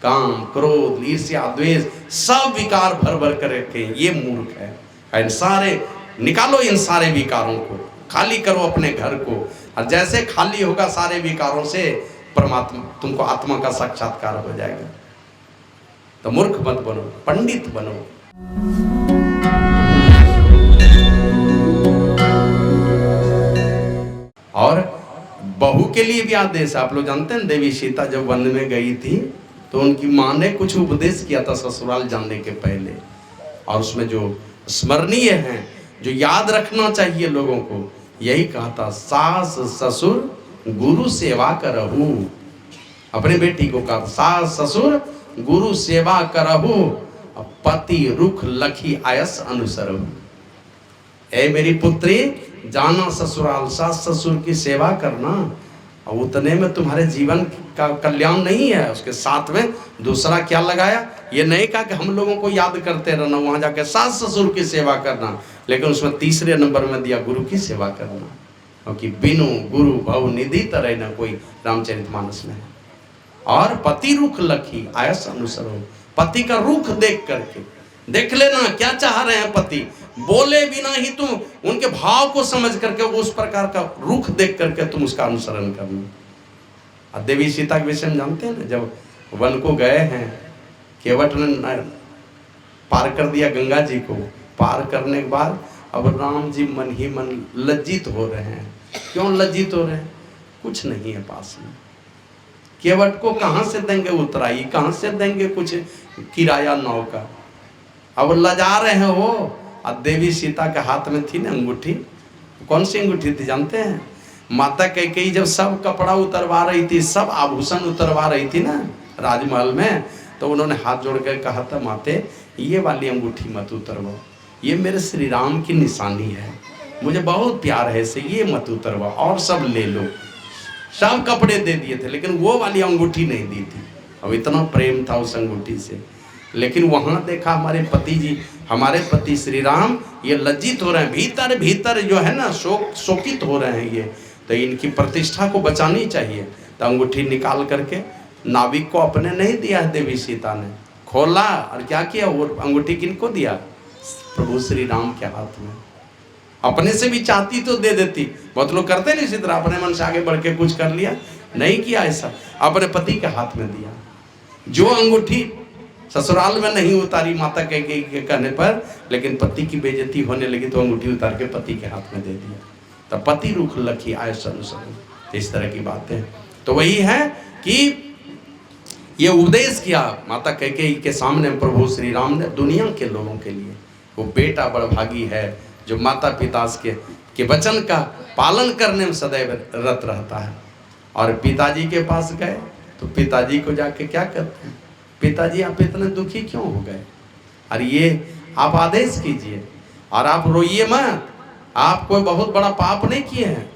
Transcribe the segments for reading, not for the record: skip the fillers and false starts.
काम क्रोध ईर्ष्या द्वेष सब विकार भर भर कर रखे, ये मूर्ख है। इन सारे निकालो, इन सारे विकारों को खाली करो अपने घर को, और जैसे खाली होगा सारे विकारों से परमात्मा तुमको आत्मा का साक्षात्कार हो जाएगा। तो मूर्ख मत बनो, पंडित बनो। और बहू के लिए भी आदेश, आप लोग जानते हैं देवी सीता जब वन में गई थी तो उनकी माँ ने कुछ उपदेश किया था ससुराल जाने के पहले, और उसमें जो स्मरणीय है, जो याद रखना चाहिए लोगों को, यही कहा था, सास ससुर गुरु सेवा करहु। अपनी बेटी को कहा, सास ससुर गुरु सेवा करहु, पति रुख लखी आयस अनुसरहु। ए मेरी पुत्री, जाना ससुराल, सास ससुर की सेवा करना, और उतने में तुम्हारे जीवन का कल्याण नहीं है, उसके साथ में दूसरा क्या लगाया, ये नहीं कहा कि हम लोगों को याद करते रहना, वहां जाके सास ससुर की सेवा करना, लेकिन उसमें तीसरे नंबर में दिया गुरु की सेवा करना, क्योंकि बिनु गुरु भव निधि तरह न कोई, रामचरितमानस में। और पति रुख लखी आयस अनुसरो, पति का रुख देख करके देख लेना क्या चाह रहे हैं पति, बोले बिना ही तुम उनके भाव को समझ करके उस प्रकार का रुख देख करके तुम उसका अनुसरण करना। देवी सीता के विषय में जानते हैं ना, जब वन को गए हैं, केवट ने पार कर दिया गंगा जी को, पार करने के बाद अब राम जी मन ही मन लज्जित हो रहे हैं। क्यों लज्जित हो रहे हैं? कुछ नहीं है पास में, केवट को कहाँ से देंगे उतराई, कहाँ से देंगे कुछ किराया नाव का, अब लजा रहे हैं वो। और देवी सीता के हाथ में थी ना अंगूठी, कौन सी अंगूठी थी जानते हैं? माता कैकेयी जब सब कपड़ा उतरवा रही थी, सब आभूषण उतरवा रही थी ना राजमहल में, तो उन्होंने हाथ जोड़ कर कहा था, माते ये वाली अंगूठी मत उतरवाओ, ये मेरे श्री राम की निशानी है, मुझे बहुत प्यार है इसे, ये मत उतरवाओ, और सब ले लो। सब कपड़े दे दिए थे, लेकिन वो वाली अंगूठी नहीं दी थी। अब इतना प्रेम था उस अंगूठी से। लेकिन वहां देखा हमारे पति जी, हमारे पति श्री राम, ये लज्जित हो रहे हैं, भीतर भीतर जो है ना शोकित हो रहे हैं ये, तो इनकी प्रतिष्ठा को बचानी चाहिए। तो अंगूठी निकाल करके नाविक को अपने नहीं दिया है, देवी सीता ने खोला और क्या किया, वो अंगूठी किनको दिया? प्रभु श्री राम के हाथ में। अपने से भी चाहती तो दे देती, बहुत लोग करते नहीं इसी तरह, अपने मन से आगे बढ़ के कुछ कर लिया, नहीं किया ऐसा, अपने पति के हाथ में दिया। जो अंगूठी ससुराल में नहीं उतारी माता के कहने पर, लेकिन पति की बेइज्जती होने लगी तो अंगूठी उतार के पति के हाथ में दे दिया। तो पति रुख लखी आयस अनुसरो, इस तरह की बातें। तो वही है कि ये उपदेश किया माता कैकेयी के सामने प्रभु श्री राम ने दुनिया के लोगों के लिए। वो बेटा बड़भागी है जो माता पिता के वचन का पालन करने में सदैव रत रहता है। और पिताजी के पास गए तो पिताजी को जाके क्या कहते हैं, पिताजी आप इतने दुखी क्यों हो गए? अरे ये आप आदेश कीजिए और आप रोइए मत, आप कोई बहुत बड़ा पाप नहीं किए हैं।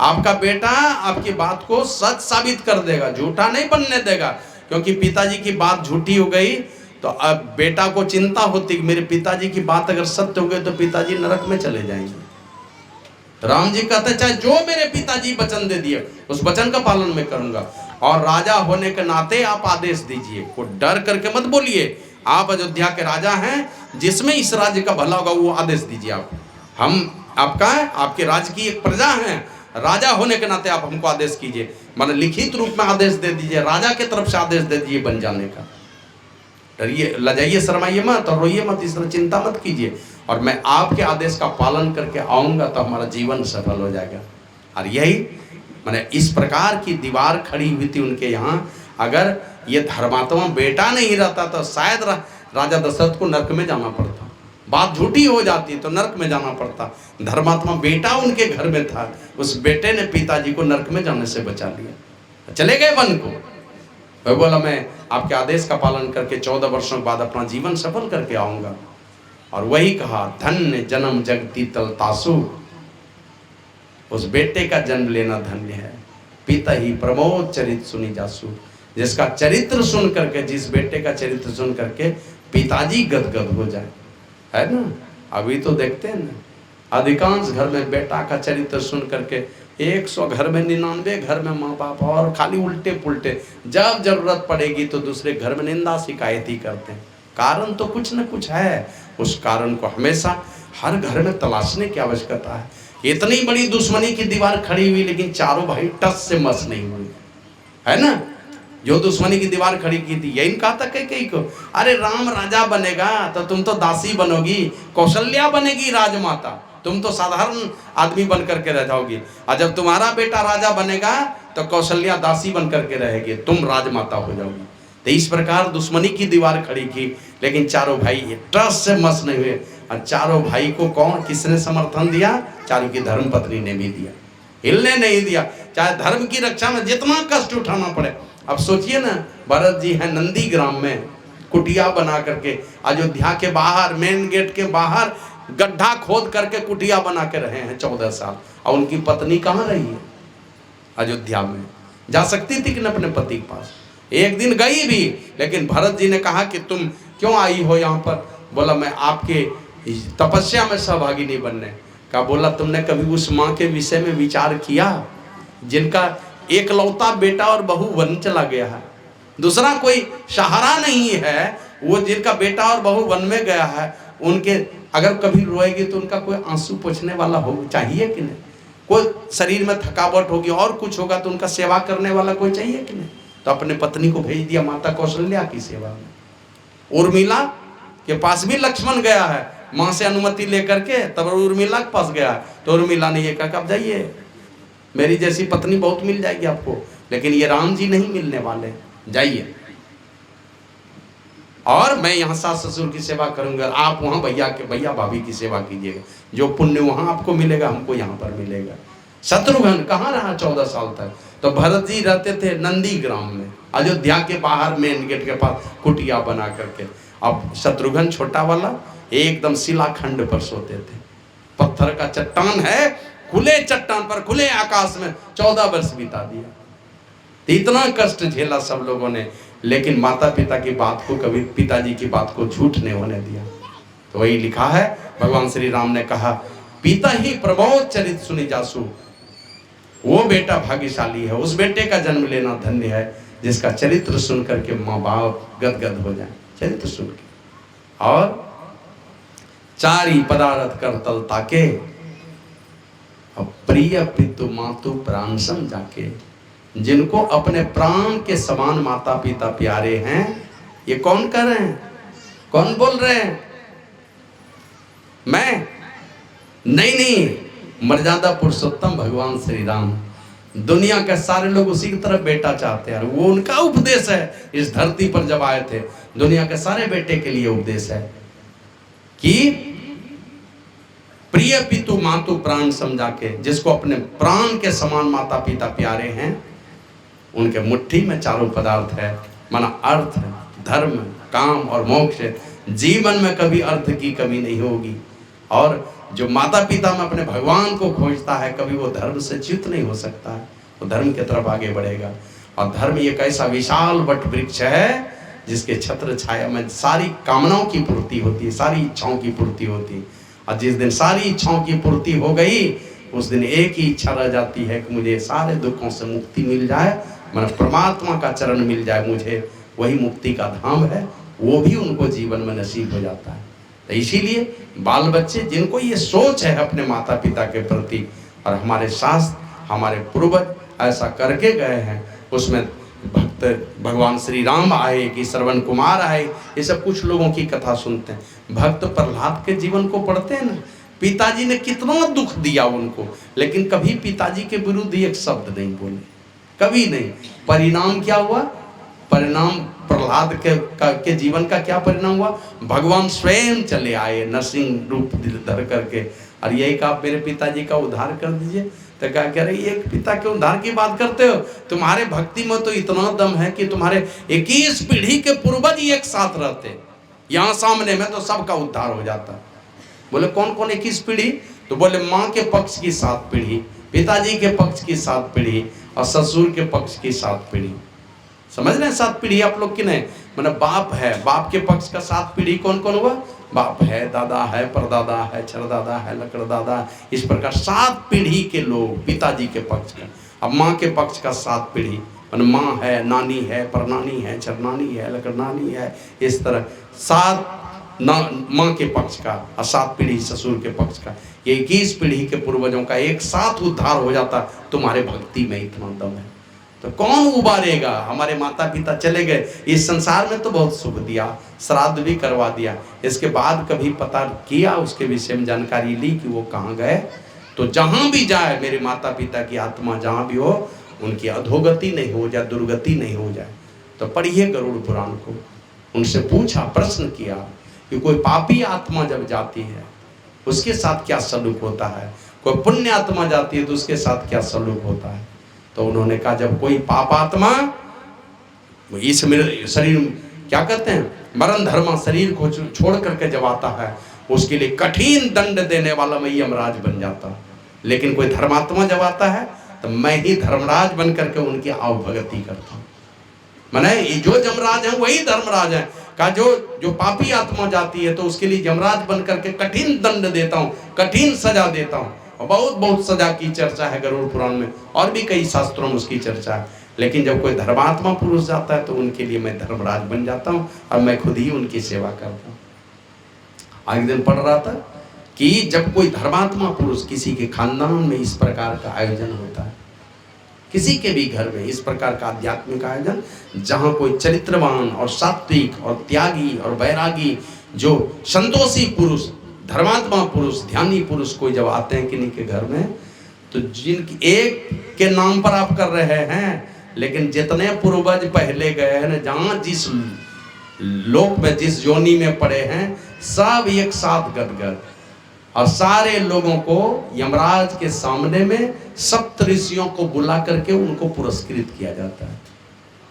आपका बेटा आपकी बात को सच साबित कर देगा, झूठा नहीं बनने देगा। क्योंकि पिताजी की बात झूठी हो गई तो अब बेटा को चिंता होती कि मेरे पिताजी की बात अगर सत्य हो गई तो पिताजी नरक में चले जाएंगे। राम जी कहते चाहे जो मेरे पिताजी वचन दे दिए उस वचन का पालन मैं करूंगा। और राजा होने के नाते आप आदेश दीजिए, को डर करके मत बोलिए। आप अयोध्या के राजा हैं, जिसमें इस राज्य का भला होगा वो आदेश दीजिए। आप हम आपका है, आपके राज्य की एक प्रजा है, राजा होने के नाते आप हमको आदेश कीजिए, माने लिखित रूप में आदेश दे दीजिए, राजा के तरफ से आदेश दे दीजिए बन जाने का। डरिए, लजाइए, शर्माइए मत और रोइए मत, इस तरह चिंता मत कीजिए, और मैं आपके आदेश का पालन करके आऊँगा तो हमारा जीवन सफल हो जाएगा। और यही माने इस प्रकार की दीवार खड़ी हुई थी उनके यहाँ। अगर ये धर्मात्मा बेटा नहीं रहता तो शायद राजा दशरथ को नरक में जाना पड़ता, बात झूठी हो जाती तो नरक में जाना पड़ता। धर्मात्मा बेटा उनके घर में था, उस बेटे ने पिताजी को नरक में जाने से बचा लिया। चले गए वन को, वह बोला मैं आपके आदेश का पालन करके 14 वर्षों के बाद अपना जीवन सफल करके आऊँगा। और वही कहा, धन्य जन्म जगती तलतासु, उस बेटे का जन्म लेना धन्य है। पिता ही प्रमोद चरित्र सुनी जासु, जिसका चरित्र सुन करके, जिस बेटे का चरित्र सुन करके पिताजी गदगद हो जाए, है ना। अभी तो देखते हैं ना, अधिकांश घर में बेटा का चरित्र सुन करके 100 घर में 99 घर में माँ बाप और खाली उल्टे पुल्टे, जब जरूरत पड़ेगी तो दूसरे घर में निंदा शिकायत ही करते हैं। कारण तो कुछ न कुछ है, उस कारण को हमेशा हर घर में तलाशने की आवश्यकता है। इतनी बड़ी दुश्मनी की दीवार खड़ी हुई लेकिन चारों भाई टस से मस नहीं हुए, है ना। जो दुश्मनी की दीवार खड़ी की थी, यही कहा था कई को, अरे राम राजा बनेगा तो तुम तो दासी बनोगी, कौशल्या बनेगी राजमाता, तुम तो साधारण आदमी बन करके रह जाओगी, और जब तुम्हारा बेटा राजा बनेगा तो कौशल्या दासी बन करके रहेगी, तुम राजमाता हो जाओगी। तो इस प्रकार दुश्मनी की दीवार खड़ी की, लेकिन चारों भाई ट्रस्ट से मस नहीं हुए। और चारों भाई को कौन किसने समर्थन दिया? चारों की धर्म पत्नी ने भी दिया, हिलने नहीं दिया, चाहे धर्म की रक्षा में जितना कष्ट उठाना पड़े। अब सोचिए ना, भरत जी हैं नंदी ग्राम में कुटिया बना करके, अयोध्या के बाहर मेन गेट के बाहर गड्ढा खोद करके कुटिया बना के रहे हैं 14 साल, और उनकी पत्नी कहाँ रही है? अयोध्या में। जा सकती थी कि न अपने पति के पास, एक दिन गई भी, लेकिन भरत जी ने कहा कि तुम क्यों आई हो यहाँ पर? बोला मैं आपके तपस्या में सहभागी नहीं बनने का। बोला तुमने कभी उस माँ के विषय में विचार किया जिनका एकलौता बेटा और बहू वन चला गया है, दूसरा कोई सहारा नहीं है, वो जिनका बेटा और बहू वन में गया है, उनके अगर कभी रोएगी तो उनका कोई आंसू पोंछने वाला हो चाहिए कि नहीं? कोई शरीर में थकावट होगी और कुछ होगा तो उनका सेवा करने वाला कोई चाहिए कि नहीं? तो अपने पत्नी को भेज दिया माता कौशल्या की सेवा में। उर्मिला के पास भी लक्ष्मण गया है, माँ से अनुमति लेकर के, तब उर्मिला के पास गया, तो उर्मिला ने ये कहा अब जाइए, मेरी जैसी पत्नी बहुत मिल जाएगी आपको, लेकिन ये राम जी नहीं मिलने वाले, जाइए, और मैं यहाँ सास ससुर की सेवा करूंगा, आप वहाँ भैया भाभी की सेवा कीजिएगा, जो पुण्य वहाँ आपको मिलेगा हमको यहाँ पर मिलेगा। शत्रुघ्न कहाँ रहा 14 साल तक? तो भरत जी रहते थे नंदी ग्राम में, अयोध्या के बाहर मेन गेट के पास कुटिया बना करके। अब शत्रुघ्न छोटा वाला एकदम शिलाखंड पर सोते थे, पत्थर का चट्टान है, खुले चट्टान पर खुले आकाश में 14 वर्ष बिता दिया। इतना कष्ट झेला सब लोगों ने, लेकिन माता पिता की बात को कभी, पिताजी की बात को झूठ नहीं होने दिया। तो वही लिखा है, भगवान श्री राम ने कहा पिता ही प्रबोध चरित सुनी जासु, वो बेटा भाग्यशाली है, उस बेटे का जन्म लेना धन्य है जिसका चरित्र सुन करके माँ बाप गदगद हो जाए, चरित्र सुन के। और चारी पदार्थ कर तल ताके, प्रिय पितु मातु प्राण सम जाके। जिनको अपने प्राण के समान माता पिता प्यारे हैं, ये कौन कर रहे हैं? कौन बोल रहे हैं? मैं नहीं, मर्यादा पुरुषोत्तम भगवान श्री राम। दुनिया के सारे लोग उसी की तरफ बेटा चाहते हैं, वो उनका उपदेश है। इस धरती पर जब आए थे, दुनिया के सारे बेटे के लिए उपदेश है कि प्रिय पितु मातु प्राण समझा के, जिसको अपने प्राण के समान माता पिता प्यारे हैं, उनके मुट्ठी में चारों पदार्थ है, माना अर्थ, धर्म, काम और मोक्ष। जीवन में कभी अर्थ की कमी नहीं होगी। और जो माता पिता में अपने भगवान को खोजता है, कभी वो धर्म से च्युत नहीं हो सकता है, वो धर्म की तरफ आगे बढ़ेगा। और धर्म एक ऐसा विशाल वट वृक्ष है जिसके छत्र छाया में सारी कामनाओं की पूर्ति होती है, सारी इच्छाओं की पूर्ति होती है। और जिस दिन सारी इच्छाओं की पूर्ति हो गई, उस दिन एक ही इच्छा रह जाती है कि मुझे सारे दुखों से मुक्ति मिल जाए, मन परमात्मा का चरण मिल जाए, मुझे वही मुक्ति का धाम है, वो भी उनको जीवन में नसीब हो जाता है। तो इसीलिए बाल बच्चे जिनको ये सोच है अपने माता पिता के प्रति, और हमारे शास्त्र हमारे पूर्वज ऐसा करके गए हैं, उसमें भक्त भगवान श्री राम आए कि श्रवण कुमार आए, ये सब कुछ लोगों की कथा सुनते हैं। भक्त प्रहलाद के जीवन को पढ़ते हैं ना, पिताजी ने कितना दुख दिया उनको, लेकिन कभी पिताजी के विरुद्ध एक शब्द नहीं बोले, कभी नहीं। परिणाम क्या हुआ? परिणाम प्रहलाद के जीवन का क्या परिणाम हुआ? भगवान स्वयं चले आए नरसिंह रूप धर करके, और यही कहा मेरे पिताजी का उद्धार कर दीजिए। तो क्या कह रहे, एक पिता के उद्धार की बात करते हो? तुम्हारे भक्ति में तो इतना दम है कि तुम्हारे 21 पीढ़ी के पूर्वज ही एक साथ रहते, यहाँ सामने में तो सबका उद्धार हो जाता। बोले कौन कौन 21 पीढ़ी? तो बोले माँ के पक्ष की 7 पीढ़ी, पिताजी के पक्ष की 7 पीढ़ी, और ससुर के पक्ष की 7 पीढ़ी। समझ रहे हैं 7 पीढ़ी आप लोग की नहीं? मतलब बाप है, बाप के पक्ष का 7 पीढ़ी कौन कौन हुआ? बाप है, दादा है, परदादा है, छरदादा है, लकड़दादा, इस प्रकार 7 पीढ़ी के लोग पिताजी के पक्ष का। अब माँ के पक्ष का 7 पीढ़ी, मतलब माँ है, नानी है, परनानी है, चरनानी है, लकड़नानी है, इस तरह 7 माँ के पक्ष का और 7 पीढ़ी ससुर के पक्ष का। ये 21 पीढ़ी के पूर्वजों का एक साथ उद्धार हो जाता। तुम्हारे भक्ति में इतना दम है तो कौन उबारेगा? हमारे माता पिता चले गए, इस संसार में तो बहुत सुख दिया, श्राद्ध भी करवा दिया, इसके बाद कभी पता किया, उसके विषय में जानकारी ली कि वो कहाँ गए? तो जहाँ भी जाए मेरे माता पिता की आत्मा जहाँ भी हो, उनकी अधोगति नहीं हो जाए, दुर्गति नहीं हो जाए। तो पढ़िए गरुड़ पुराण को। उनसे पूछा, प्रश्न किया कि कोई पापी आत्मा जब जाती है उसके साथ क्या सलूक होता है, कोई पुण्य आत्मा जाती है तो उसके साथ क्या सलूक होता है? तो उन्होंने कहा जब कोई पापात्मा इस शरीर क्या कहते हैं मरण धर्म शरीर को छोड़ करके जब आता है उसके लिए कठिन दंड देने वाला मैं यमराज बन जाता। लेकिन कोई धर्मात्मा जब आता है तो मैं ही धर्मराज बन करके उनकी आवभगति करता हूँ। माने जो यमराज है वही धर्मराज है। का जो पापी आत्मा जाती है तो उसके लिए यमराज बन करके कठिन दंड देता हूँ, कठिन सजा देता हूँ। और बहुत सजा की चर्चा है गरुड़ पुराण में, और भी कई शास्त्रों में उसकी चर्चा है। लेकिन जब कोई धर्मात्मा पुरुष जाता है तो उनके लिए मैं धर्मराज बन जाता हूँ और मैं खुद ही उनकी सेवा करता हूँ। आज दिन पढ़ रहा था कि जब कोई धर्मात्मा पुरुष किसी के खानदान में इस प्रकार का आयोजन होता है, किसी के भी घर में इस प्रकार का आध्यात्मिक आयोजन, जहाँ कोई चरित्रवान और सात्विक और त्यागी और वैरागी जो संतोषी पुरुष, धर्मात्मा पुरुष, ध्यानी पुरुष कोई जब आते हैं किन्हीं के घर में, तो जिनकी एक के नाम पर आप कर रहे हैं, लेकिन जितने पूर्वज पहले गए हैं ना, जहाँ जिस लोक में जिस योनि में पड़े हैं, सब एक साथ गदगद। और सारे लोगों को यमराज के सामने में सप्तऋषियों को बुला करके उनको पुरस्कृत किया जाता है।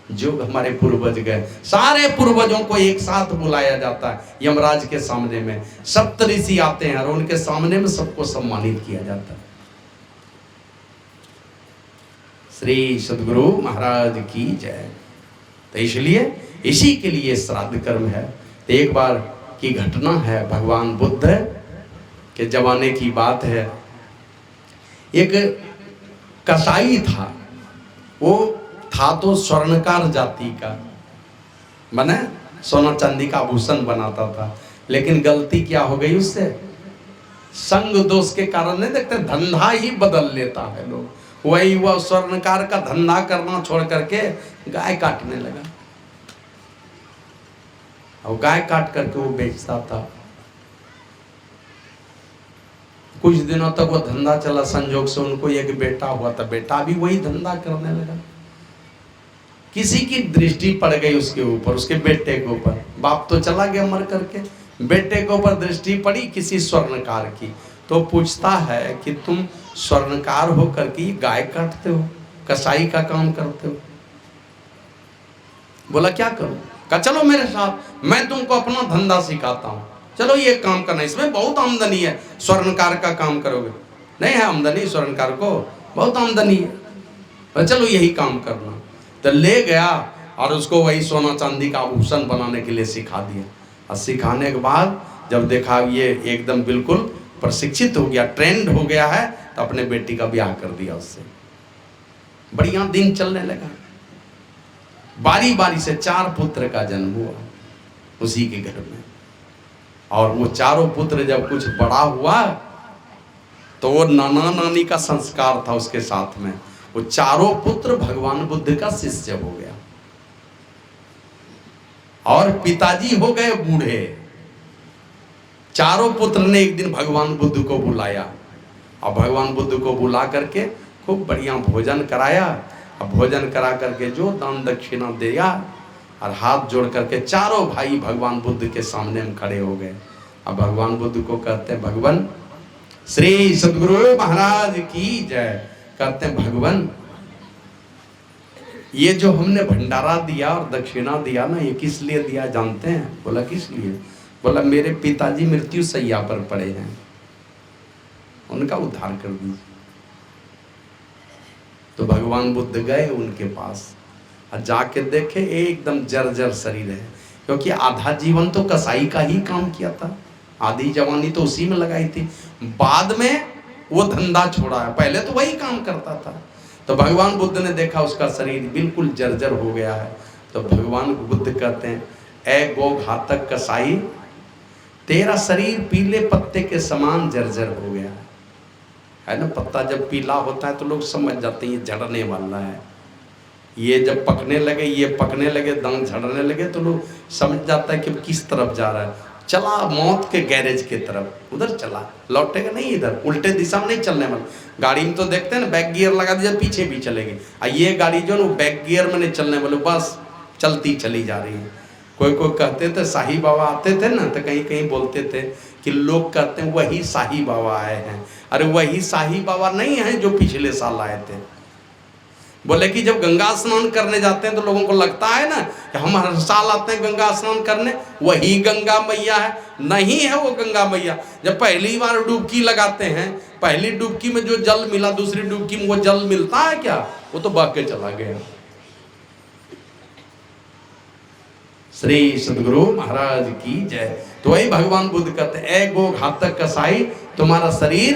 जो हमारे पूर्वज गए, सारे पूर्वजों को एक साथ बुलाया जाता है यमराज के सामने में। सप्तऋषि आते हैं और उनके सामने में सबको सम्मानित किया जाता है। श्री सद्गुरु महाराज की जय। तो इसलिए इसी के लिए श्राद्ध कर्म है। तो एक बार की घटना है, भगवान बुद्ध के जमाने की बात है। एक कसाई था, वो था तो स्वर्णकार जाति का, माने सोना चांदी का आभूषण बनाता था। लेकिन गलती क्या हो गई उससे? संग दोष के कारण, नहीं देखते धंधा ही बदल लेता है लोग। वही वह स्वर्णकार का धंधा करना छोड़ करके गाय काटने लगा, और गाय काट करके वो बेचता था। कुछ दिनों तक वो धंधा चला, संजोग से उनको एक बेटा हुआ था, बेटा भी वही धंधा करने लगा। किसी की दृष्टि पड़ गई उसके ऊपर, उसके बेटे के ऊपर। बाप तो चला गया मर करके, बेटे के ऊपर दृष्टि पड़ी किसी स्वर्णकार की। तो पूछता है कि तुम स्वर्णकार हो करके गाय काटते हो, कसाई का काम करते हो? बोला क्या करूं? कहा चलो मेरे साथ, मैं तुमको अपना धंधा सिखाता हूं, चलो ये काम करना, इसमें बहुत आमदनी है। स्वर्णकार का काम करोगे? नहीं है आमदनी, स्वर्णकार को बहुत आमदनी है, चलो यही काम करना। तो ले गया और उसको वही सोना चांदी का आभूषण बनाने के लिए सिखा दिया। और सिखाने के बाद जब देखा ये एकदम बिल्कुल प्रशिक्षित हो गया, ट्रेंड हो गया है, तो अपने बेटी का ब्याह कर दिया उससे। बढ़िया दिन चलने लगा, बारी बारी से 4 पुत्र का जन्म हुआ उसी के घर में। और वो चारों पुत्र जब कुछ बड़ा हुआ तो वो नाना नानी का संस्कार था उसके साथ में, वो चारों पुत्र भगवान बुद्ध का शिष्य हो गया। और पिताजी हो गए बूढ़े। चारों पुत्र ने एक दिन भगवान बुद्ध को बुलाया, और भगवान बुद्ध को बुला करके खूब बढ़िया भोजन कराया। और भोजन करा करके जो दान दक्षिणा दिया, और हाथ जोड़ करके चारों भाई भगवान बुद्ध के सामने में खड़े हो गए। अब भगवान बुद्ध को कहते हैं भगवान, श्री सद्गुरु महाराज की जय। कहते हैं भगवान, ये जो हमने भंडारा दिया और दक्षिणा दिया ना, ये किस लिए दिया जानते हैं? बोला किस लिए? बोला मेरे पिताजी मृत्यु शैया पर पड़े हैं, उनका उद्धार कर दीजिए। तो भगवान बुद्ध गए उनके पास और जाके देखे एकदम जर्जर शरीर है, क्योंकि आधा जीवन तो कसाई का ही काम किया था, आधी जवानी तो उसी में लगाई थी। बाद में वो धंधा छोड़ा है, पहले तो वही काम करता था। तो भगवान बुद्ध ने देखा उसका शरीर बिल्कुल जर्जर हो गया है, तो भगवान बुद्ध कहते हैं, ए गो घातक कसाई, तेरा शरीर पीले पत्ते के समान जर्जर हो गया है ना। पत्ता जब पीला होता है तो लोग समझ जाते हैं ये झड़ने वाला है। ये जब पकने लगे, ये पकने लगे, दांत झड़ने लगे, तो लोग समझ जाता है कि किस तरफ जा रहा है। चला मौत के गैरेज के तरफ, उधर चला, लौटेगा नहीं इधर, उल्टे दिशा में नहीं चलने वाला। गाड़ी में तो देखते हैं ना, बैक गियर लगा दिया पीछे भी चलेगी, और ये गाड़ी जो है बैक गियर में नहीं चलने वाले, बस चलती चली जा रही है। कोई कोई कहते थे, साईं बाबा आते थे ना, तो कहीं कहीं बोलते थे कि लोग कहते हैं वही साईं बाबा आए हैं। अरे वही साईं बाबा नहीं है जो पिछले साल आए थे। बोले कि जब गंगा स्नान करने जाते हैं तो लोगों को लगता है ना कि हम हर साल आते हैं गंगा स्नान करने, वही गंगा मैया है। नहीं है वो गंगा मैया। जब पहली बार डुबकी लगाते हैं, पहली डुबकी में जो जल मिला, दूसरी डुबकी में वो जल मिलता है क्या? वो तो बह के चला गया। श्री सद्गुरु महाराज की जय। तो वही भगवान बुद्ध कहते हैं, ए गो घातक कसाई, तुम्हारा शरीर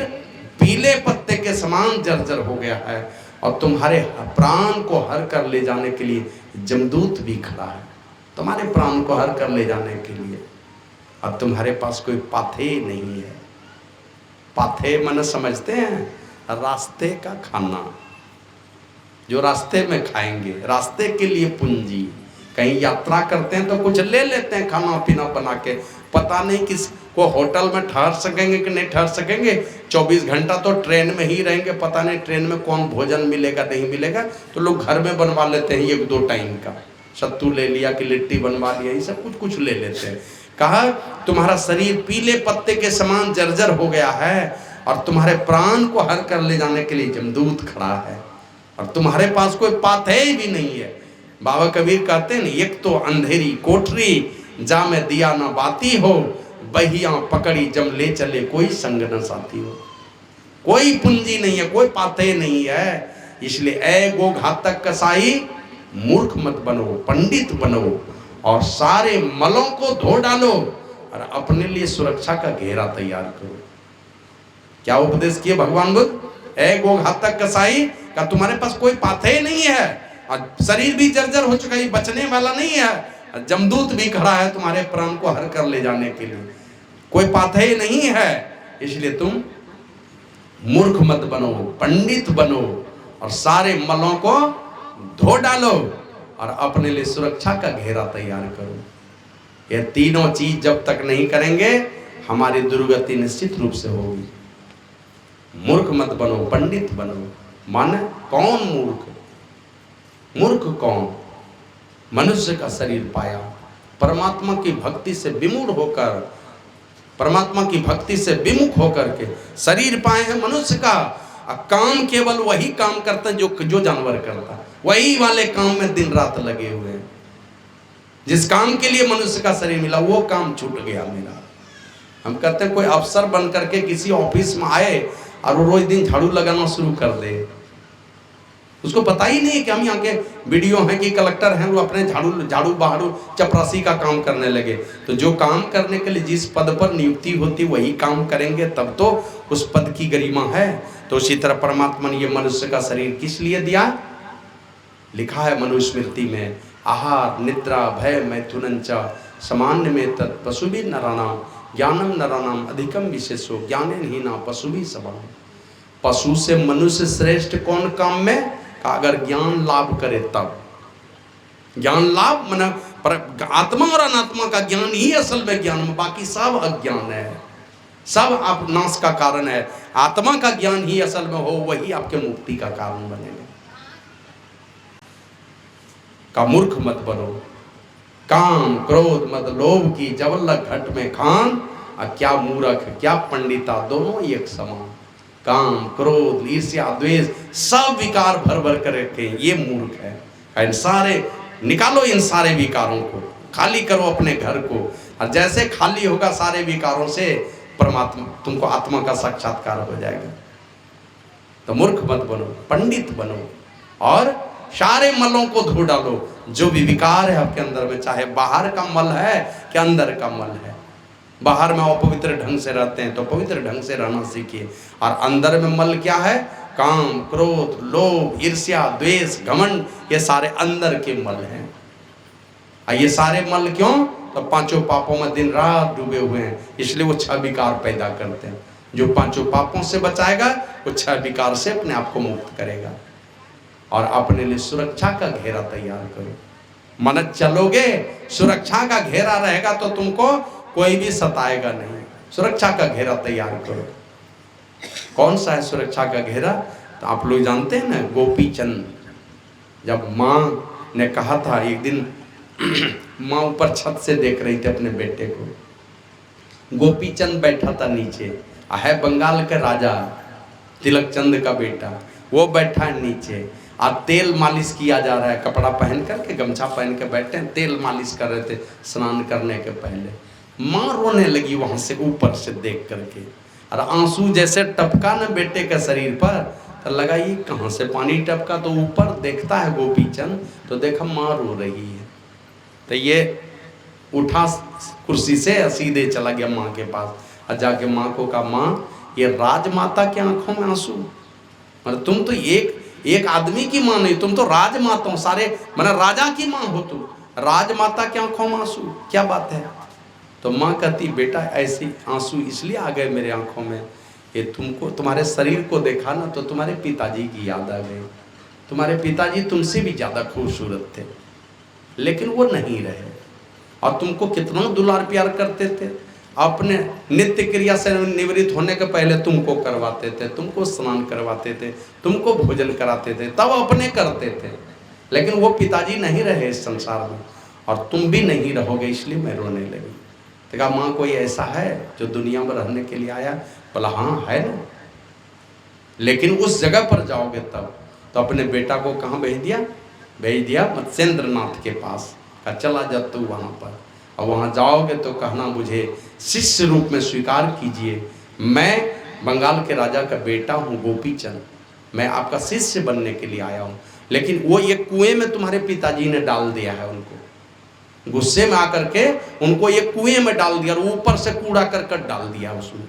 पीले पत्ते के समान जर्जर हो गया है, और तुम्हारे प्राण को हर कर ले जाने के लिए जमदूत भी खड़ा है, तुम्हारे प्राण को हर कर ले जाने के लिए। अब तुम्हारे पास कोई पाथे नहीं है। पाथे मन समझते हैं, रास्ते का खाना, जो रास्ते में खाएंगे, रास्ते के लिए पूंजी। कहीं यात्रा करते हैं तो कुछ ले लेते हैं खाना पीना बना के, पता नहीं किस को होटल में ठहर सकेंगे कि नहीं ठहर सकेंगे। 24 घंटा तो ट्रेन में ही रहेंगे, पता नहीं ट्रेन में कौन भोजन मिलेगा नहीं मिलेगा। तो लोग घर में बनवा लेते हैं 1-2 टाइम का, सत्तू ले लिया कि लिट्टी बनवा लिया, ये सब कुछ ले लेते हैं। कहा तुम्हारा शरीर पीले पत्ते के समान जर्जर हो गया है, और तुम्हारे प्राण को हर कर ले जाने के लिए जमदूत खड़ा है, और तुम्हारे पास कोई पाथे भी नहीं है। बाबा कबीर कहते हैं, एक तो अंधेरी कोठरी जा में दिया न बाती हो, बहिया पकड़ी जम ले चले कोई संग न साथी हो। कोई पूंजी नहीं है, कोई पाथे नहीं है। इसलिए ए गो घातक कसाई, मूर्ख मत बनो, पंडित बनो, और सारे मलों को धो डालो, और अपने लिए सुरक्षा का घेरा तैयार करो। क्या उपदेश किए भगवान बुद्ध? ए गो घातक कसाई का तुम्हारे पास कोई पाथे नहीं है, और शरीर भी जर्जर हो चुका है, बचने वाला नहीं है, जमदूत भी खड़ा है तुम्हारे प्राण को हर कर ले जाने के लिए। कोई पाथे नहीं है, इसलिए तुम मूर्ख मत बनो, पंडित बनो, और सारे मलों को धो डालो, और अपने लिए सुरक्षा का घेरा तैयार करो। ये तीनों चीज जब तक नहीं करेंगे, हमारी दुर्गति निश्चित रूप से होगी। मूर्ख मत बनो, पंडित बनो। माने कौन मूर्ख? मूर्ख कौन? मनुष्य का शरीर पाया, परमात्मा की भक्ति से विमूढ़ होकर, परमात्मा की भक्ति से विमुख होकर के शरीर पाए हैं मनुष्य का। काम केवल वही काम करते हैं जो जानवर करता है, वही वाले काम में दिन रात लगे हुए हैं। जिस काम के लिए मनुष्य का शरीर मिला, वो काम छूट गया मेरा। हम कहते हैं कोई अफसर बन करके किसी ऑफिस में आए और वो रोज दिन झाड़ू लगाना शुरू कर दे, उसको पता ही नहीं कि हम यहाँ के वीडियो हैं कि कलेक्टर हैं, वो अपने झाड़ू बहाड़ू चपरासी का काम करने लगे। तो जो काम करने के लिए जिस पद पर नियुक्ति होती वही काम करेंगे, तब तो उस पद की गरिमा है। तो उसी तरह परमात्मा ने ये मनुष्य का शरीर किस लिए दिया? लिखा है मनुस्मृति में, आहार निद्रा भय मैथुनंच सामान्य में तत् पशुभि नराणाम ज्ञानम नराणाम अधिकम विशेषो ज्ञानेन हीना पशुभि सभाम। पशु से मनुष्य श्रेष्ठ कौन काम में? का अगर ज्ञान लाभ करे तब। ज्ञान लाभ माने आत्मा और अनात्मा का ज्ञान ही असल में ज्ञान में, बाकी सब अज्ञान है, सब आप नाश का कारण है। आत्मा का ज्ञान ही असल में हो, वही आपके मुक्ति का कारण बनेगा। का मूर्ख मत बनो, काम क्रोध मत लोभ की जबलक घट में खान, क्या मूर्ख क्या पंडिता दोनों एक समान। काम क्रोध ईर्ष्या द्वेष सब विकार भर भर कर रखे, ये मूर्ख है। इन सारे निकालो, इन सारे विकारों को खाली करो अपने घर को, और जैसे खाली होगा सारे विकारों से परमात्मा, तुमको आत्मा का साक्षात्कार हो जाएगा। तो मूर्ख मत बनो, पंडित बनो, और सारे मलों को धो डालो। जो भी विकार है आपके अंदर में, चाहे बाहर का मल है कि अंदर का मल है, बाहर में अपवित्र ढंग से रहते हैं तो पवित्र ढंग से रहना सीखिए। और अंदर में मल क्या है? काम, क्रोध, लोभ, ईर्ष्या, द्वेष, घमंड, ये सारे अंदर के मल हैं। और ये सारे मल क्यों? तो पांचों पापों में दिन रात डूबे हुए हैं, इसलिए वो 6 विकार पैदा करते हैं। जो पांचों पापों से बचाएगा वो 6 विकार से अपने आप को मुक्त करेगा। और अपने लिए सुरक्षा का घेरा तैयार करो। मन चलोगे, सुरक्षा का घेरा रहेगा तो तुमको कोई भी सताएगा नहीं। सुरक्षा का घेरा तैयार करो। कौन सा है सुरक्षा का घेरा? तो आप लोग जानते हैं ना, गोपी चंद। जब माँ ने कहा था एक दिन, माँ ऊपर छत से देख रही थी अपने बेटे को, गोपी चंद बैठा था नीचे, है बंगाल के राजा तिलक चंद का बेटा, वो बैठा है नीचे और तेल मालिश किया जा रहा है। कपड़ा पहन करके, गमछा पहन के बैठे हैं, तेल मालिश कर रहे थे स्नान करने के पहले। माँ रोने लगी वहां से ऊपर से देख करके, और आंसू जैसे टपका ना बेटे के शरीर पर, तो लगा ये कहाँ से पानी टपका। तो ऊपर देखता है गोपी चंद, तो देखा माँ रो रही है। तो ये उठा कुर्सी से सीधे चला गया माँ के पास और जाके माँ को कहा, माँ ये राजमाता की आंखों में आंसू, मतलब तुम तो एक आदमी की माँ नहीं, तुम तो राजमाता हो, सारे मतलब राजा की माँ हो तुम, राजमाता की आंखों में आंसू, क्या बात है? तो माँ कहती, बेटा ऐसी आंसू इसलिए आ गए मेरे आंखों में, ये तुमको, तुम्हारे शरीर को देखा ना तो तुम्हारे पिताजी की याद आ गई। तुम्हारे पिताजी तुमसे भी ज़्यादा खूबसूरत थे, लेकिन वो नहीं रहे, और तुमको कितना दुलार प्यार करते थे। अपने नित्य क्रिया से निवृत्त होने के पहले तुमको करवाते थे, तुमको स्नान करवाते थे, तुमको भोजन कराते थे, तब अपने करते थे। लेकिन वो पिताजी नहीं रहे इस संसार में, और तुम भी नहीं रहोगे, इसलिए मैं रोने लगी। तो कहा, माँ कोई ऐसा है जो दुनिया में रहने के लिए आया? बोला हाँ है ना, लेकिन उस जगह पर जाओगे तब। तो अपने बेटा को कहाँ भेज दिया? भेज दिया मत्स्येंद्र नाथ के पास, का चला जा तू वहाँ पर, और वहाँ जाओगे तो कहना मुझे शिष्य रूप में स्वीकार कीजिए, मैं बंगाल के राजा का बेटा हूँ गोपी चंद, मैं आपका शिष्य बनने के लिए आया हूँ। लेकिन वो ये कुएं में तुम्हारे पिताजी ने डाल दिया है, उनको गुस्से में आकर के उनको ये कुएं में डाल दिया, और ऊपर से कूड़ा करकट डाल दिया उसमें।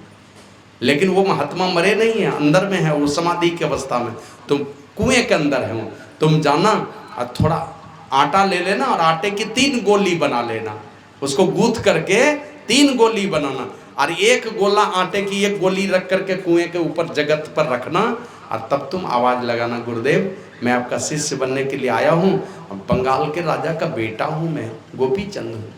लेकिन वो महात्मा मरे नहीं है, अंदर में है, वो समाधि की अवस्था में, तुम कुएं के अंदर है। तुम जाना और थोड़ा आटा ले लेना, और आटे की 3 गोली बना लेना, उसको गूंथ करके 3 गोली बनाना, और एक गोला आटे की 1 गोली रख करके कुएं के ऊपर जगत पर रखना, और तब तुम आवाज लगाना, गुरुदेव मैं आपका शिष्य बनने के लिए आया हूँ, बंगाल के राजा का बेटा हूँ, मैं गोपी चंद हूँ।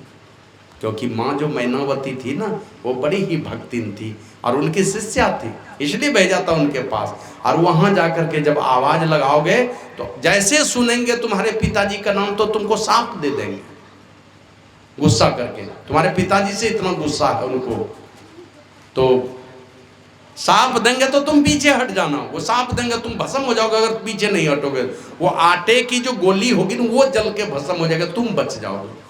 क्योंकि माँ जो मैनावती थी ना, वो बड़ी ही भक्तिन थी और उनकी शिष्या थी, इसलिए भेजा था उनके पास। और वहां जाकर के जब आवाज लगाओगे तो जैसे सुनेंगे तुम्हारे पिताजी का नाम तो तुमको साप दे देंगे, गुस्सा करके। तुम्हारे पिताजी से इतना गुस्सा है उनको, तो सांप देंगे तो तुम पीछे हट जाना, वो सांप देंगे तुम भस्म हो जाओगे अगर पीछे नहीं हटोगे। वो आटे की जो गोली होगी ना वो जल के भस्म हो जाएगा, तुम बच जाओगे।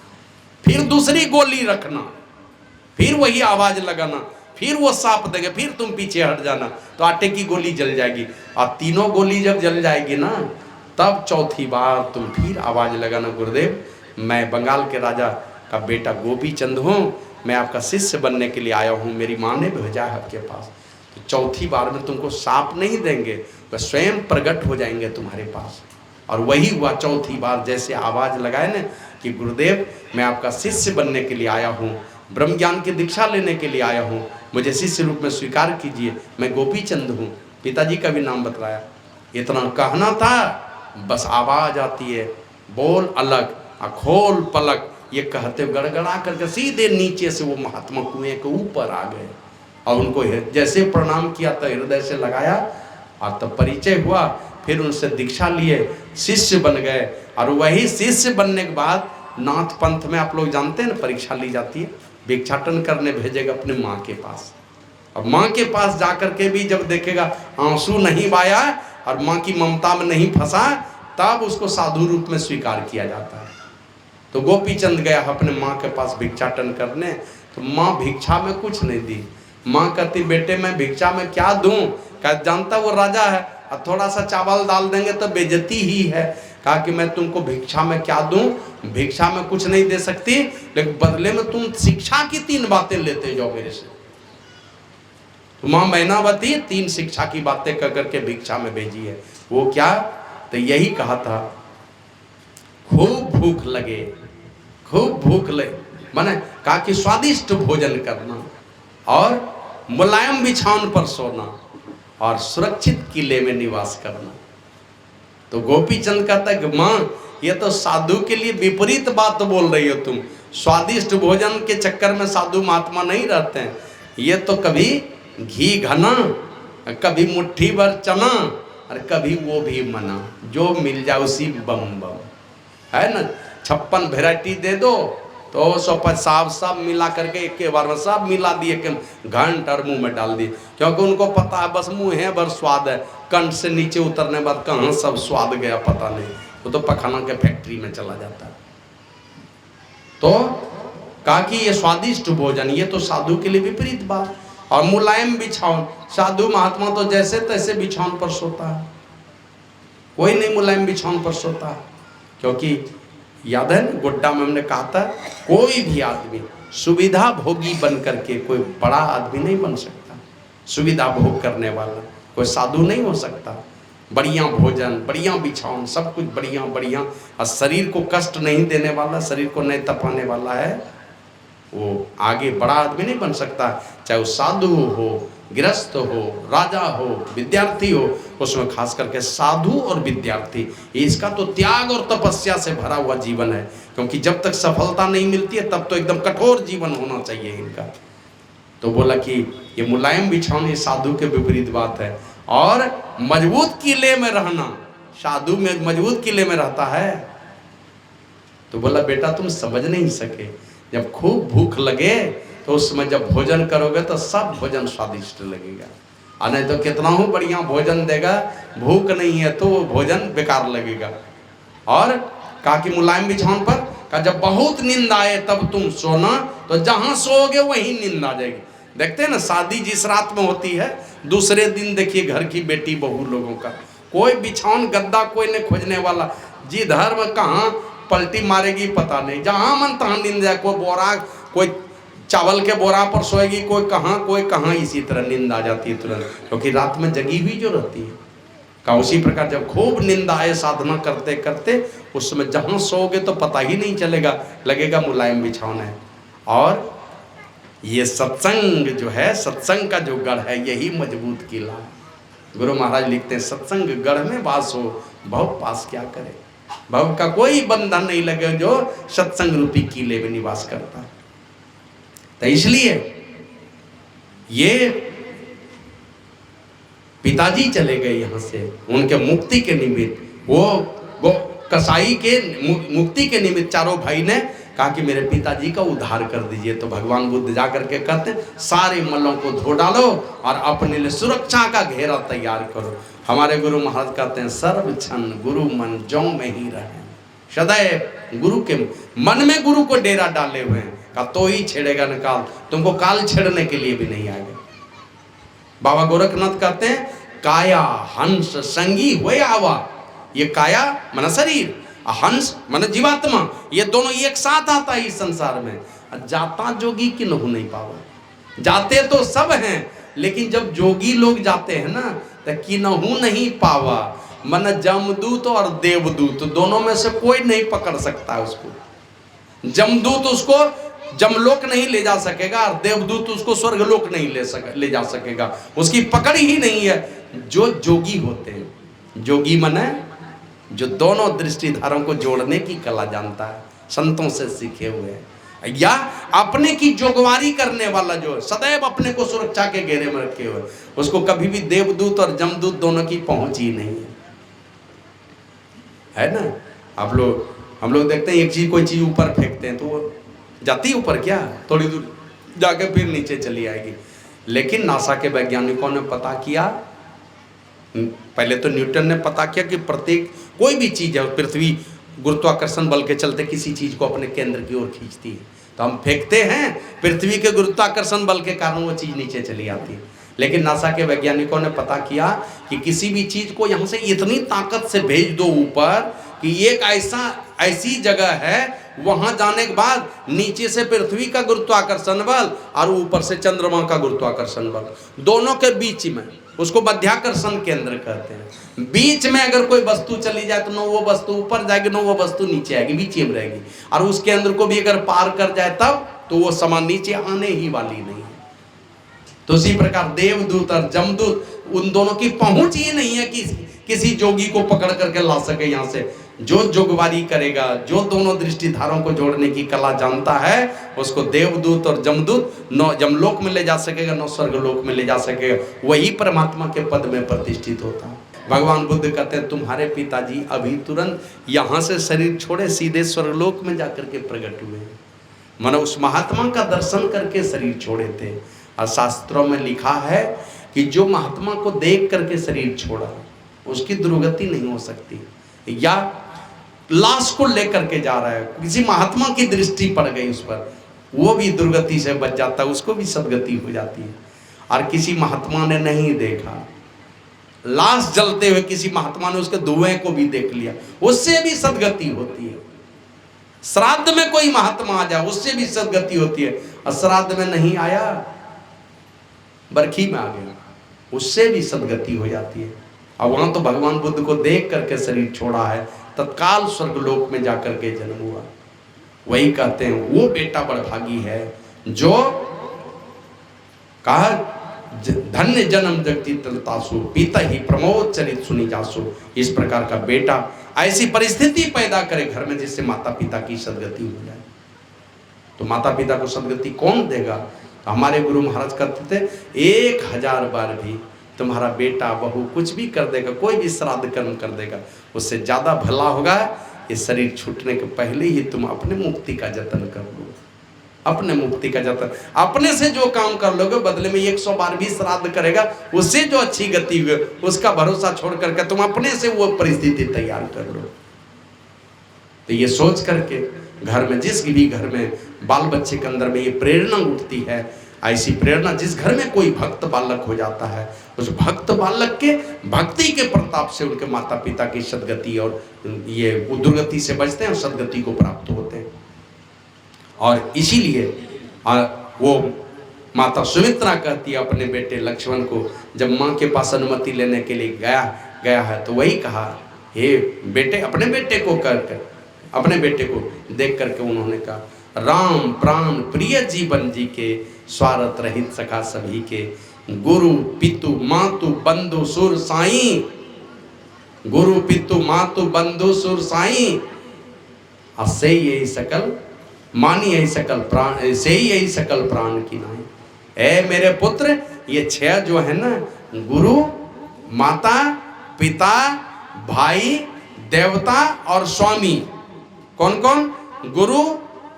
फिर दूसरी गोली रखना, फिर वही आवाज लगाना, फिर वो सांप देंगे, फिर तुम पीछे हट जाना, तो आटे की गोली जल जाएगी। और 3 गोली जब जल जाएगी ना, तब चौथी बार तुम फिर आवाज लगाना, गुरुदेव मैं बंगाल के राजा का बेटा गोपी चंद हूँ, मैं आपका शिष्य बनने के लिए आया हूँ, मेरी माँ ने भेजा है आपके पास। तो चौथी बार में तुमको सांप नहीं देंगे, वह स्वयं प्रकट हो जाएंगे तुम्हारे पास। और वही हुआ, चौथी बार जैसे आवाज लगाए ना कि गुरुदेव मैं आपका शिष्य बनने के लिए आया हूँ, ब्रह्म ज्ञान की दीक्षा लेने के लिए आया हूँ, मुझे शिष्य रूप में स्वीकार कीजिए, मैं गोपी चंद हूँ। पिताजी का भी नाम बताया। इतना कहना था, बस आवाज आती है, बोल अलग खोल पलक, ये कहते गड़गड़ा करके सीधे नीचे से वो महात्मा कुएं के ऊपर आ गए। और उनको जैसे प्रणाम किया तो हृदय से लगाया, और तब परिचय हुआ, फिर उनसे दीक्षा लिए, शिष्य बन गए। और वही शिष्य बनने के बाद नाथ पंथ में आप लोग जानते हैं ना, परीक्षा ली जाती है, भिक्षाटन करने भेजेगा अपने माँ के पास। और माँ के पास जाकर के भी जब देखेगा आंसू नहीं बहाया और माँ की ममता में नहीं फंसा, तब उसको साधु रूप में स्वीकार किया जाता है। तो गोपी चंद गया अपने माँ के पास भिक्षाटन करने, तो माँ भिक्षा में कुछ नहीं दी। माँ कहती बेटे मैं भिक्षा में क्या दूं? कह जानता वो राजा है, और थोड़ा सा चावल डाल देंगे तो बेइज्जती ही है, कहा कि मैं तुमको भिक्षा में क्या दूं, भिक्षा में कुछ नहीं दे सकती, लेकिन बदले में तुम शिक्षा की 3 बातें लेते जाओ मेरे से। तो मां मैनावती 3 शिक्षा की बातें कर करके भिक्षा में भेजी है। वो क्या? तो यही कहा था, खूब भूख लगे, खूब भूख लगे, माने कहा कि स्वादिष्ट भोजन करना और मुलायम बिछावन पर सोना और सुरक्षित किले में निवास करना। तो गोपी चंद कहता है कि मां, ये तो साधु के लिए विपरीत बात बोल रही हो तुम। स्वादिष्ट भोजन के चक्कर में साधु महात्मा नहीं रहते हैं। ये तो कभी घी घना, कभी मुट्ठी भर चना और कभी वो भी मना, जो मिल जाए उसी बम बम, है ना। 56 वैरायटी दे दो तो सब साफ मिला करके एक के बार में सब मिला दिए कि घंट और मुंह में डाल दिए, क्योंकि उनको पता है बस मुंह है भर स्वाद है, कंठ से नीचे उतरने बाद कहाँ सब स्वाद गया पता नहीं, वो तो पखाना के फैक्ट्री में चला जाता है। तो कहा कि ये स्वादिष्ट भोजन, ये तो साधु के लिए विपरीत बात। और मुलायम बिछावन, साधु महात्मा तो जैसे तैसे बिछावन पर सोता है, कोई नहीं मुलायम बिछावन पर सोता है। क्योंकि याद है ना गोड्डा में हमने कहा था, कोई भी आदमी सुविधा भोगी बन करके कोई बड़ा आदमी नहीं बन सकता। सुविधा भोग करने वाला कोई साधु नहीं हो सकता। बढ़िया भोजन, बढ़िया बिछावन, सब कुछ बढ़िया बढ़िया, और शरीर को कष्ट नहीं देने वाला, शरीर को नहीं तपाने वाला है, वो आगे बड़ा आदमी नहीं बन सकता। चाहे वो साधु हो, गृहस्थ हो, राजा हो, विद्यार्थी हो, उसमें खास करके साधु और विद्यार्थी, इसका तो त्याग और तपस्या से भरा हुआ जीवन है। क्योंकि जब तक सफलता नहीं मिलती है तब तो एकदम कठोर जीवन होना चाहिए इनका। तो बोला कि ये मुलायम बिछावन ये साधु के विपरीत बात है। और मजबूत किले में रहना, साधु में मजबूत किले में रहता है। तो बोला बेटा तुम समझ नहीं सके, जब खूब भूख लगे तो उसमें जब भोजन करोगे तो सब भोजन स्वादिष्ट लगेगा, और नहीं तो कितना हो बढ़िया भोजन देगा, भूख नहीं है तो वो भोजन बेकार लगेगा। और कहा कि मुलायम बिछावन पर, कहा जब बहुत नींद आए तब तुम सोना, तो जहां सोओगे वहीं नींद आ जाएगी। देखते हैं ना शादी जिस रात में होती है, दूसरे दिन देखिए घर की बेटी बहू लोगों का कोई बिछावन गद्दा कोई नहीं खोजने वाला, जिधर में कहाँ पलटी मारेगी पता नहीं, जहां मन तहां नींद जाए। कोई बोरा, कोई चावल के बोरा पर सोएगी, कोई कहाँ, इसी तरह नींद आ जाती है तुरंत, क्योंकि रात में जगी हुई जो रहती है। का उसी प्रकार जब खूब नींद आए साधना करते करते, उसमें जहां सोओगे तो पता ही नहीं चलेगा, लगेगा मुलायम बिछावन है। और ये सत्संग जो है, सत्संग का जो गढ़ है, यही मजबूत किला है। गुरु महाराज लिखते हैं, सत्संग गढ़ में वास हो, भव पास क्या करे। भव का कोई बंधन नहीं लगे जो सत्संग रूपी किले में निवास करता। तो इसलिए ये पिताजी चले गए यहाँ से उनके मुक्ति के निमित्त। वो कसाई के मुक्ति के निमित्त चारों भाई ने कहा कि मेरे पिताजी का उद्धार कर दीजिए। तो भगवान बुद्ध जा करके कहते सारे मल्लों को धो डालो और अपने लिए सुरक्षा का घेरा तैयार करो। हमारे गुरु महाराज कहते हैं, सर्व क्षण गुरु मन जौ में ही रहे। सदैव गुरु के मन में गुरु को डेरा डाले हुए हैं। कहा तो ही छेड़ेगा न काल, तुमको काल छेड़ने के लिए भी नहीं आएगा। बाबा गोरखनाथ कहते हैं, काया हंस संगी हुए आवा। ये काया मन शरीर, हंस मन जीवात्मा, ये दोनों एक साथ आता है इस संसार में। जाता जोगी कि नहु नहीं पावा। जाते तो सब हैं, लेकिन जब जोगी लोग जाते हैं ना तो कि नहु नहीं पावा। मन जमदूत और देवदूत दोनों में से कोई नहीं पकड़ सकता उसको। जमदूत उसको जमलोक नहीं ले जा सकेगा और देवदूत उसको स्वर्गलोक नहीं ले जा सकेगा, उसकी पकड़ ही नहीं है। जो जोगी होते हैं, जोगी माने जो दोनों दृष्टिधारों को जोड़ने की कला जानता है, संतों से सीखे हुए हैं, या अपने की जोगवारी करने वाला जो सदैव अपने को सुरक्षा के घेरे में रखे हुए, उसको कभी भी देवदूत और जमदूत दोनों की पहुंच ही नहीं है ना। हम लोग देखते हैं एक चीज कोई चीज ऊपर फेंकते हैं तो वो जाती ऊपर क्या, थोड़ी दूर जाके फिर नीचे चली आएगी। लेकिन नासा के वैज्ञानिकों ने पता किया, पहले तो न्यूटन ने पता किया कि प्रत्येक कोई भी चीज है, पृथ्वी गुरुत्वाकर्षण बल के चलते किसी चीज को अपने केंद्र की ओर खींचती है। तो हम फेंकते हैं, पृथ्वी के गुरुत्वाकर्षण बल के कारण वो चीज नीचे चली आती है। लेकिन नासा के वैज्ञानिकों ने पता किया कि किसी भी चीज को यहाँ से इतनी ताकत से भेज दो ऊपर कि एक ऐसी जगह है, वहां जाने के बाद नीचे से पृथ्वी का गुरुत्वाकर्षण बल और ऊपर से चंद्रमा का गुरुत्वाकर्षण बल, दोनों के बीच में, उसको मध्याकर्षण केंद्र कहते हैं। बीच में अगर कोई वस्तु चली जाए तो न वो वस्तु ऊपर जाएगी न वो वस्तु नीचे आएगी, बीच में रहेगी। और उस केंद्र को भी अगर पार कर जाए तब तो वो समान नीचे आने ही वाली नहीं है। तो उसी प्रकार देवदूत और जमदूत, उन दोनों की पहुंच ही नहीं है कि किसी जोगी को पकड़ करके ला सके यहाँ से। जो जोगवारी करेगा, जो दोनों दृष्टिधारों को जोड़ने की कला जानता है, उसको देवदूत और जमदूत न जमलोक में ले जा सकेगा न स्वर्गलोक में ले जा सकेगा, वही परमात्मा के पद में प्रतिष्ठित होता है। भगवान बुद्ध कहते हैं तुम्हारे पिताजी अभी तुरंत यहाँ से शरीर छोड़े सीधे स्वर्गलोक में जाकर के प्रकट हुए, मानो उस महात्मा का दर्शन करके शरीर छोड़े थे। और शास्त्रों में लिखा है कि जो महात्मा को देख करके शरीर छोड़ा उसकी दुर्गति नहीं हो सकती, या लाश को लेकर के जा रहा है, किसी महात्मा की दृष्टि पड़ गई उस पर, वो भी दुर्गति से बच जाता है, उसको भी सदगति हो जाती है। और किसी महात्मा ने नहीं देखा, लाश जलते हुए किसी महात्मा ने उसके धुएं को भी देख लिया, उससे भी सदगति होती है। श्राद्ध में कोई महात्मा आ जाए उससे भी सदगति होती है, और श्राद्ध में नहीं आया, बरखी में आ गया, उससे भी सदगति हो जाती है। और वहां तो भगवान बुद्ध को देख करके शरीर छोड़ा है, तत्काल स्वर्गलोक में जाकर के जन्म हुआ। वही कहते हैं वो बेटा बड़भागी है जो कहा धन्य जन्म जगती तलतासु पिता ही प्रमोद चरित सुनी जासु। इस प्रकार का बेटा ऐसी परिस्थिति पैदा करे घर में जिससे माता पिता की सदगति हो जाए। तो माता पिता को सदगति कौन देगा? तो हमारे गुरु महाराज कहते थे 1000 बार भी तुम्हारा बेटा बहू कुछ भी कर देगा, कोई भी श्राद्ध कर्म कर देगा, उससे ज़्यादा भला होगा ये शरीर छूटने के पहले ही तुम अपने मुक्ति का जतन कर लो। अपने मुक्ति का जतन अपने से जो काम कर लोगे, बदले में 100 बार भी श्राद्ध करेगा, उससे जो अच्छी गति हुई उसका भरोसा छोड़ करके तुम अपने से वो परिस्थिति तैयार कर लो। तो ये सोच करके घर में, जिस भी घर में बाल बच्चे के अंदर में ये प्रेरणा उठती है, ऐसी प्रेरणा जिस घर में कोई भक्त बालक हो जाता है, उस भक्त बालक के भक्ति के प्रताप से उनके माता पिता की सदगति और ये दुर्गति से बचते हैं और सदगति को प्राप्त होते हैं। और इसीलिए वो माता सुमित्रा कहती है अपने बेटे लक्ष्मण को, जब माँ के पास अनुमति लेने के लिए गया है, तो वही कहा, हे बेटे, अपने बेटे को अपने बेटे को देख करके उन्होंने कहा, राम प्राण प्रिय जीवन जी के स्वार्थ रहित सखा सभी के, गुरु पितु मातु बंधु सुर साईं, गुरु पितु मातु बंधु सुर साईं, से यही सकल मानी यही सकल प्राण, से यही सकल प्राण की नाई। ए मेरे पुत्र, ये 6 जो है ना, गुरु माता पिता भाई देवता और स्वामी, कौन कौन? गुरु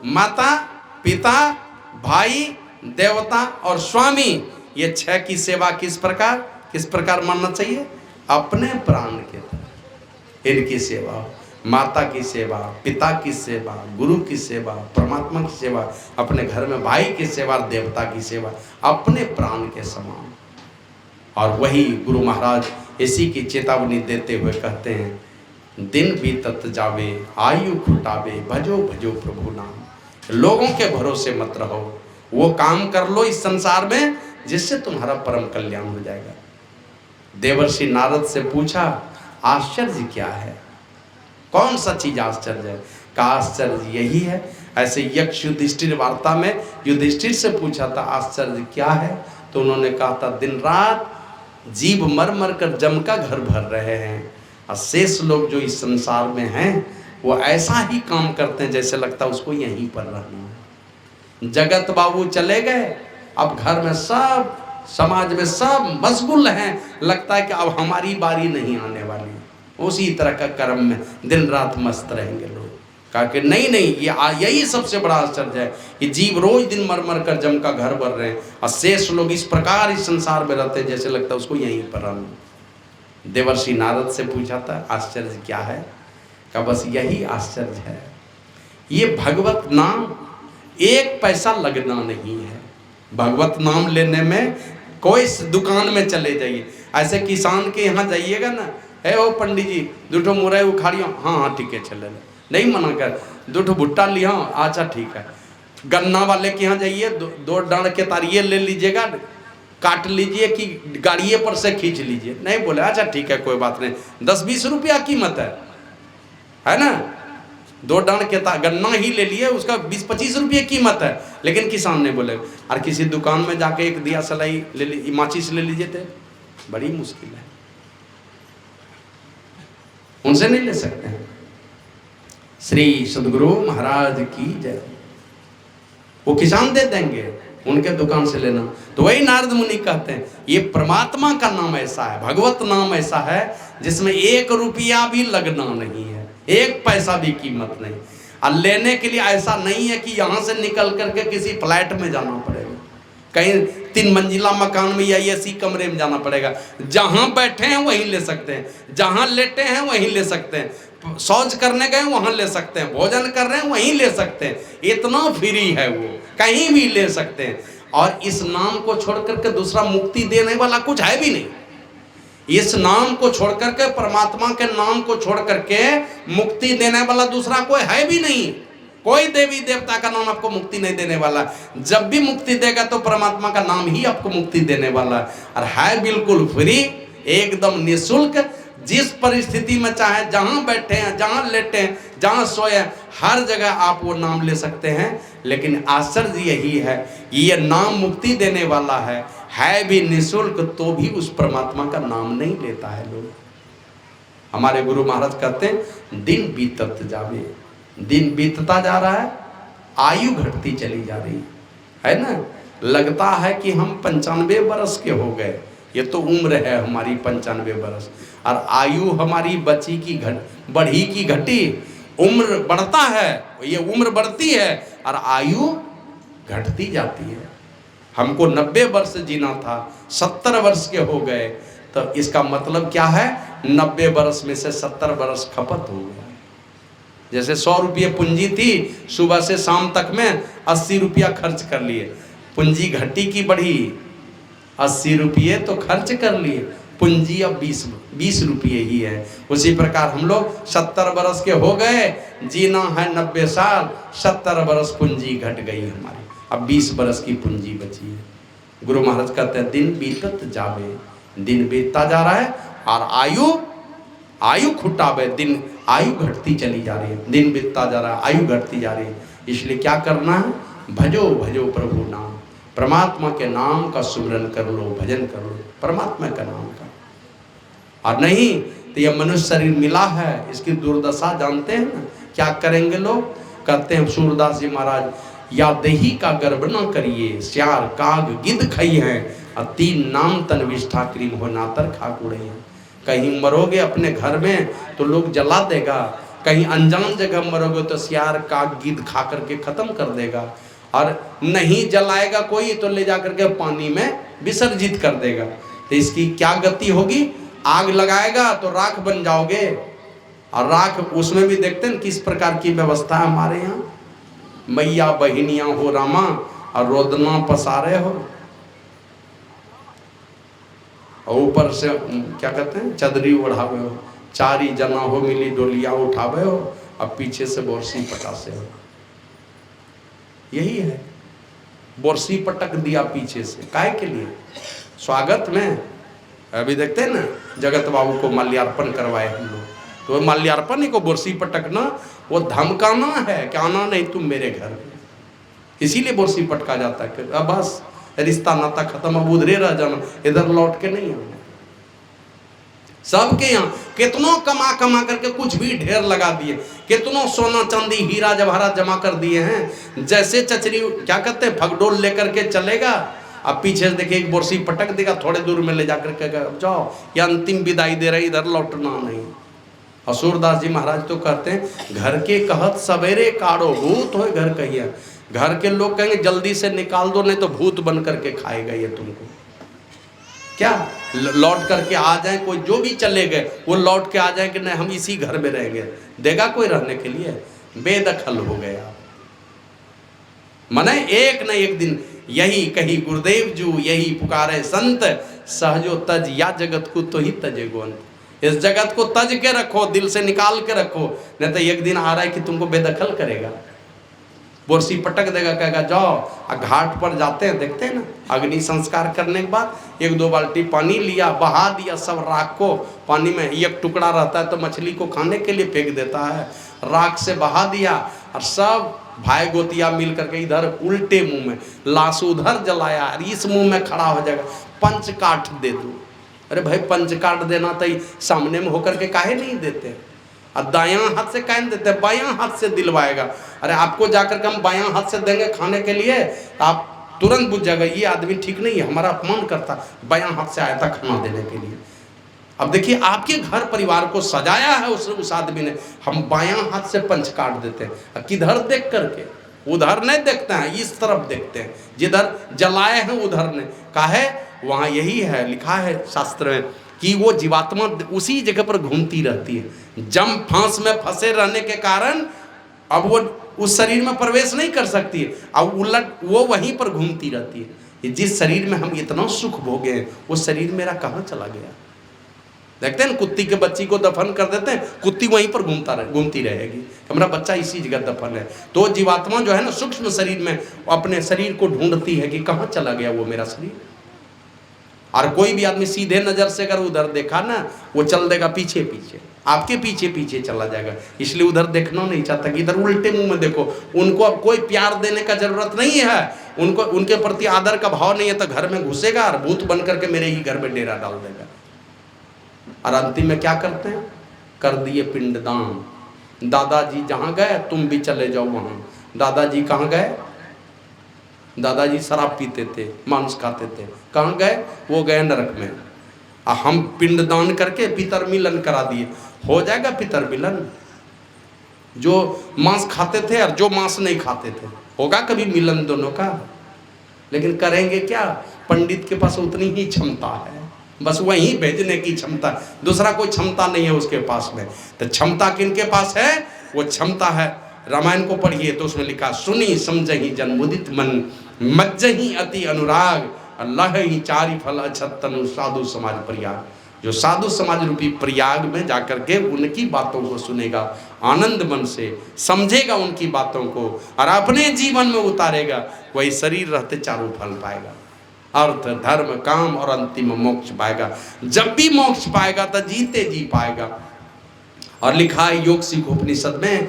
माता पिता भाई देवता और स्वामी, ये 6 की सेवा किस प्रकार मानना चाहिए? अपने प्राण के तरह इनकी सेवा, माता की सेवा, पिता की सेवा, गुरु की सेवा, परमात्मा की सेवा, अपने घर में भाई की सेवा, देवता की सेवा, अपने प्राण के समान। और वही गुरु महाराज इसी की चेतावनी देते हुए कहते हैं, दिन बीतत जावे आयु खुटावे, भजो भजो प्रभु नाम। लोगों के भरोसे मत रहो, वो काम कर लो इस संसार में जिससे तुम्हारा परम कल्याण हो जाएगा। देवर्षि नारद से पूछा, आश्चर्य क्या है? कौन सा चीज आश्चर्य है? का आश्चर्य यही है। ऐसे यक्ष युधिष्ठिर वार्ता में युधिष्ठिर से पूछा था आश्चर्य क्या है, तो उन्होंने कहा था, दिन रात जीव मर मर कर जम का घर भर रहे हैं, और शेष लोग जो इस संसार में हैं वो ऐसा ही काम करते हैं जैसे लगता है उसको यहीं पर रहना है। जगत बाबू चले गए, अब घर में सब समाज में सब मशगूल हैं, लगता है कि अब हमारी बारी नहीं आने वाली। उसी तरह का कर्म में दिन रात मस्त रहेंगे लोग। कहा कि नहीं नहीं, यही सबसे बड़ा आश्चर्य है कि जीव रोज दिन मर मर कर जम का घर भर रहे हैं, और शेष लोग इस प्रकार इस संसार में रहते हैं जैसे लगता है उसको यहीं पर रहना। देवर्षि नारद से पूछा था आश्चर्य क्या है? का बस यही आश्चर्य है, ये भगवत नाम 1 पैसा लगना नहीं है। भगवत नाम लेने में कोई दुकान में चले जाइए, ऐसे किसान के यहाँ जाइएगा ना, है ओ पंडित जी 2 ठो मुरई उखाड़ियो, हाँ हाँ ठीक है चले, नहीं मना कर। 2 ठो भुट्टा लिया, अच्छा ठीक है। गन्ना वाले के यहाँ जाइए, 2 डांड के तारिये ले लीजिएगा, काट लीजिए कि गाड़िए पर से खींच लीजिए, नहीं बोले अच्छा ठीक है कोई बात नहीं, 10-20 रुपया कीमत है ना। 2 डांड के गन्ना ही ले लिए, उसका 20-25 रुपये कीमत है। लेकिन किसान ने बोले, और किसी दुकान में जाके एक दिया सलाई ले ली, माचिस ले लीजिए, थे बड़ी मुश्किल है, उनसे नहीं ले सकते हैं। श्री सदगुरु महाराज की जय। वो किसान दे देंगे, उनके दुकान से लेना। तो वही नारद मुनि कहते हैं ये परमात्मा का नाम ऐसा है, भगवत नाम ऐसा है जिसमें 1 रुपया भी लगना नहीं है, 1 पैसा भी कीमत नहीं। और लेने के लिए ऐसा नहीं है कि यहाँ से निकल करके किसी फ्लैट में जाना पड़ेगा, कहीं 3 मंजिला मकान में या एसी कमरे में जाना पड़ेगा। जहाँ बैठे हैं वहीं ले सकते हैं, जहाँ लेटे हैं वहीं ले सकते हैं, शौच करने गए वहां ले सकते हैं, भोजन कर रहे हैं वहीं ले सकते हैं, इतना फ्री है वो, कहीं भी ले सकते हैं। और इस नाम को छोड़ करके दूसरा मुक्ति देने वाला कुछ है भी नहीं। इस नाम को छोड़ करके, परमात्मा के नाम को छोड़ करके मुक्ति देने वाला दूसरा कोई है भी नहीं। कोई देवी देवता का नाम आपको मुक्ति नहीं देने वाला। जब भी मुक्ति देगा तो परमात्मा का नाम ही आपको मुक्ति देने वाला, और है बिल्कुल फ्री, एकदम निःशुल्क। जिस परिस्थिति में चाहे, जहां बैठे हैं, जहां लेटे हैं, जहां सोए, हर जगह आप वो नाम ले सकते हैं। लेकिन आश्चर्य यही है, ये नाम मुक्ति देने वाला है भी निःशुल्क, तो भी उस परमात्मा का नाम नहीं लेता है लोग। हमारे गुरु महाराज कहते हैं दिन बीतत जावे, दिन बीतता जा रहा है, आयु घटती चली जा रही है ना। लगता है कि हम 95 वर्ष के हो गए, ये तो उम्र है हमारी 95 वर्ष, और आयु हमारी बची की बढ़ी की घटी। उम्र बढ़ता है, ये उम्र बढ़ती है और आयु घटती जाती है। हमको 90 वर्ष जीना था, 70 वर्ष के हो गए, तो इसका मतलब क्या है, 90 वर्ष में से 70 वर्ष खपत हो गया। जैसे 100 रुपये पूंजी थी, सुबह से शाम तक में 80 रुपया खर्च कर लिए, पूंजी घटी की बढ़ी, 80 रुपये तो खर्च कर लिए, पूंजी अब 20 रुपये ही है। उसी प्रकार हम लोग 70 वर्ष के हो गए, जीना है 90 साल, 70 वर्ष पूंजी घट गई हमारी, अब 20 वर्ष की पूंजी बची है। गुरु महाराज कहते हैं दिन बीतत जावे, दिन बीतता जा रहा है और आयु खुटावे, दिन आयु घटती चली जा रही है, दिन बीतता जा रहा है, आयु घटती जा रही है। इसलिए क्या करना है, भजो भजो प्रभु नाम, परमात्मा के नाम का सुमिरन कर लो, भजन कर लो परमात्मा का नाम का। और नहीं तो यह मनुष्य शरीर मिला है, इसकी दुर्दशा जानते हैं ना, क्या करेंगे लोग। कहते हैं सूरदास जी महाराज, या देही का गर्भ न करिए, श्यार काग गिद्ध खई है, और 3 नाम तन विष्ठा क्रीम हो नातर खा कुड़े हैं। कहीं मरोगे अपने घर में तो लोग जला देगा, कहीं अनजान जगह मरोगे तो श्यार काग गिद्ध खा करके खत्म कर देगा, और नहीं जलाएगा कोई तो ले जा करके पानी में विसर्जित कर देगा। तो इसकी क्या गति होगी, आग लगाएगा तो राख बन जाओगे, और राख उसमें भी देखते हैं किस प्रकार की व्यवस्था है हमारे यहाँ, मैया बहिनियां हो रामा और रोदना पसारे हो, और ऊपर से क्या कहते हैं चदरी ओढ़ावे हो, 4 जना हो मिली डोलिया उठावे हो, अब पीछे से बोरसी पटासे हो। यही है, बोरसी पटक दिया पीछे से, काय के लिए, स्वागत में। अभी देखते हैं ना जगत बाबू को माल्यार्पण करवाए हम लोग, तो माल्यार्पण ही को बोरसी पटकना, वो धमकाना है कि आना नहीं तुम मेरे घर में, इसीलिए बोरसी पटका जाता है कि अब बस रिश्ता नाता खत्म, अब उधरे रह जाना, इधर लौट के नहीं आना। सबके यहाँ कितनों कमा कमा करके कुछ भी ढेर लगा दिए, कितनों सोना चांदी हीरा जवाहरात जमा कर दिए हैं। जैसे चचरी क्या कहते हैं भगडोल लेकर के चलेगा, अब पीछे से देखिए एक बोरसी पटक देगा, थोड़े दूर में ले जाकर के जाओ, या अंतिम विदाई दे रहे, इधर लौटना नहीं। और सूरदास जी महाराज तो कहते हैं घर के कहत सवेरे काढ़ो, भूत हो घर कहिए। घर के लोग कहेंगे जल्दी से निकाल दो, नहीं तो भूत बन करके खाएगा ये तुमको। क्या लौट करके आ जाए, कोई जो भी चले गए वो लौट के आ जाए कि नहीं हम इसी घर में रहेंगे, देगा कोई रहने के लिए, बेदखल हो गया। मने एक न एक दिन यही कही गुरुदेव जू, यही पुकारे संत, सहजो तज या जगत को तो ही तजे गोंत। इस जगत को तज के रखो, दिल से निकाल के रखो, नहीं तो एक दिन आ रहा है कि तुमको बेदखल करेगा, बोरसी पटक देगा, कहेगा जाओ। घाट पर जाते हैं, देखते हैं ना, अग्नि संस्कार करने के बाद 1-2 बाल्टी पानी लिया, बहा दिया सब राख को पानी में, एक टुकड़ा रहता है तो मछली को खाने के लिए फेंक देता है, राख से बहा दिया, और सब भाई गोतिया मिल करके इधर उल्टे मुंह में लाश उधर जलाया, और इस मुंह में खड़ा हो जाएगा, पंच काट दे दो। अरे भाई पंच काट देना तो सामने में होकर के काहे नहीं देते, और दायां हाथ से काहे देते, बायां हाथ से दिलवाएगा। अरे आपको जाकर के हम बायां हाथ से देंगे खाने के लिए, आप तुरंत बुझ जाएगा ये आदमी ठीक नहीं है, हमारा अपमान करता, बायां हाथ से आया था खाना देने के लिए। अब देखिए आपके घर परिवार को सजाया है उस आदमी ने, हम बायां हाथ से पंच काट देते हैं, किधर देख करके, उधर नहीं देखते हैं, इस तरफ देखते हैं, जिधर जलाए हैं उधर ने कहा है। वहाँ यही है, लिखा है शास्त्र में कि वो जीवात्मा उसी जगह पर घूमती रहती है, जम फांस में फंसे रहने के कारण अब वो उस शरीर में प्रवेश नहीं कर सकती है, अब उलट वो वहीं पर घूमती रहती है। जिस शरीर में हम इतना सुख भोगे हैं, वो शरीर मेरा कहाँ चला गया। देखते हैं ना, कुत्ती के बच्ची को दफन कर देते हैं, कुत्ती वहीं पर घूमती रहेगी, हमारा बच्चा इसी जगह दफन है। तो जीवात्मा जो है ना सूक्ष्म शरीर में अपने शरीर को ढूंढती है कि कहाँ चला गया वो मेरा शरीर। और कोई भी आदमी सीधे नजर से अगर उधर देखा ना, वो चल देगा पीछे पीछे, आपके पीछे पीछे चला जाएगा। इसलिए उधर देखना नहीं चाहता कि इधर उल्टे मुंह में देखो। उनको अब कोई प्यार देने का जरूरत नहीं है, उनको उनके प्रति आदर का भाव नहीं है, तो घर में घुसेगा और भूत बन करके मेरे ही घर में डेरा डाल देगा। और अंतिम में क्या करते हैं, कर दिए पिंडदान। दादाजी जहाँ गए तुम भी चले जाओ वहाँ। दादाजी कहाँ गए, दादाजी शराब पीते थे, मांस खाते थे, कहाँ गए, वो गए नरक में। हम पिंडदान करके पितर मिलन करा दिए, हो जाएगा पितर मिलन। जो मांस खाते थे और जो मांस नहीं खाते थे, होगा कभी मिलन दोनों का। लेकिन करेंगे क्या, पंडित के पास उतनी ही क्षमता है, बस वहीं भेजने की क्षमता, दूसरा कोई क्षमता नहीं है उसके पास में। तो क्षमता किनके पास है, वो क्षमता है, रामायण को पढ़िए तो उसमें लिखा, सुनी समझही जन्मुदित मन, मज्जही अति अनुराग, अल्लाह ही चारि फल अछत तनु साधु समाज प्रयाग। जो साधु समाज रूपी प्रयाग में जाकर के उनकी बातों को सुनेगा, आनंद मन से समझेगा उनकी बातों को और अपने जीवन में उतारेगा, वही शरीर रहते चारों फल पाएगा, अर्थ धर्म काम और अंतिम मोक्ष पाएगा। जब भी मोक्ष पाएगा तो जीते जी पाएगा। और लिखा है योग सिख उपनिषद में,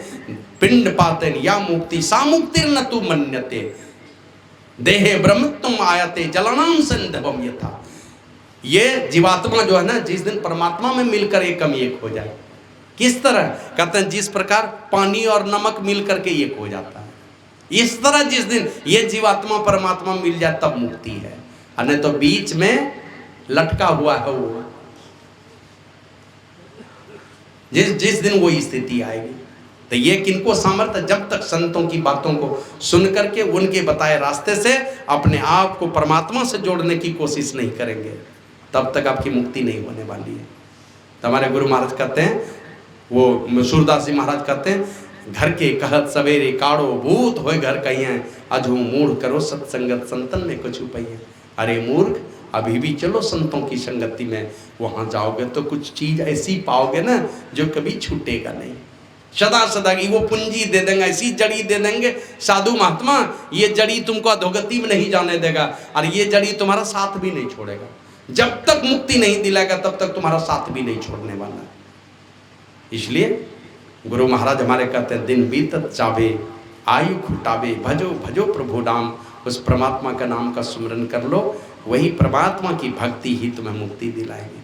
पिंड पाते या मुक्ति सा मुक्तिर्न तु मन्यते, देहे ब्रह्मत्वम आयते जलनाम संधवम यथा। ये जीवात्मा जो है ना, जिस दिन परमात्मा में मिलकर एकम एक हो जाए, किस तरह कहते हैं, जिस प्रकार पानी और नमक मिलकर के एक हो जाता है, इस तरह जिस दिन ये जीवात्मा परमात्मा मिल जाए तब मुक्ति है। नहीं तो बीच में लटका हुआ है वो, जिस दिन वो स्थिति आएगी। तो ये किनको सामर्थ्य, जब तक संतों की बातों को सुन करके उनके बताए रास्ते से अपने आप को परमात्मा से जोड़ने की कोशिश नहीं करेंगे, तब तक आपकी मुक्ति नहीं होने वाली है। तो हमारे गुरु महाराज कहते हैं, वो सूरदास जी महाराज कहते हैं, घर के कहत सवेरे काढ़ो भूत होए घर कहिए, अजू मूढ़ करो सत्संगत संतन में कुछ उपैया। अरे मूर्ख, अभी भी चलो संतों की संगति में, वहाँ जाओगे तो कुछ चीज ऐसी पाओगे ना जो कभी छूटेगा नहीं, सदा सदा की वो पूंजी दे देंगे, ऐसी जड़ी दे देंगे साधु महात्मा, ये जड़ी तुमको अधोगति में नहीं जाने देगा और ये जड़ी तुम्हारा साथ भी नहीं छोड़ेगा। जब तक मुक्ति नहीं दिलाएगा तब तक तुम्हारा साथ भी नहीं छोड़ने वाला। इसलिए गुरु महाराज हमारे कहते हैं, दिन बीतत जावे आयु खुटावे, भजो भजो प्रभु नाम। उस परमात्मा का नाम का स्मरण कर लो, वही परमात्मा की भक्ति ही तुम्हें मुक्ति दिलाएगी।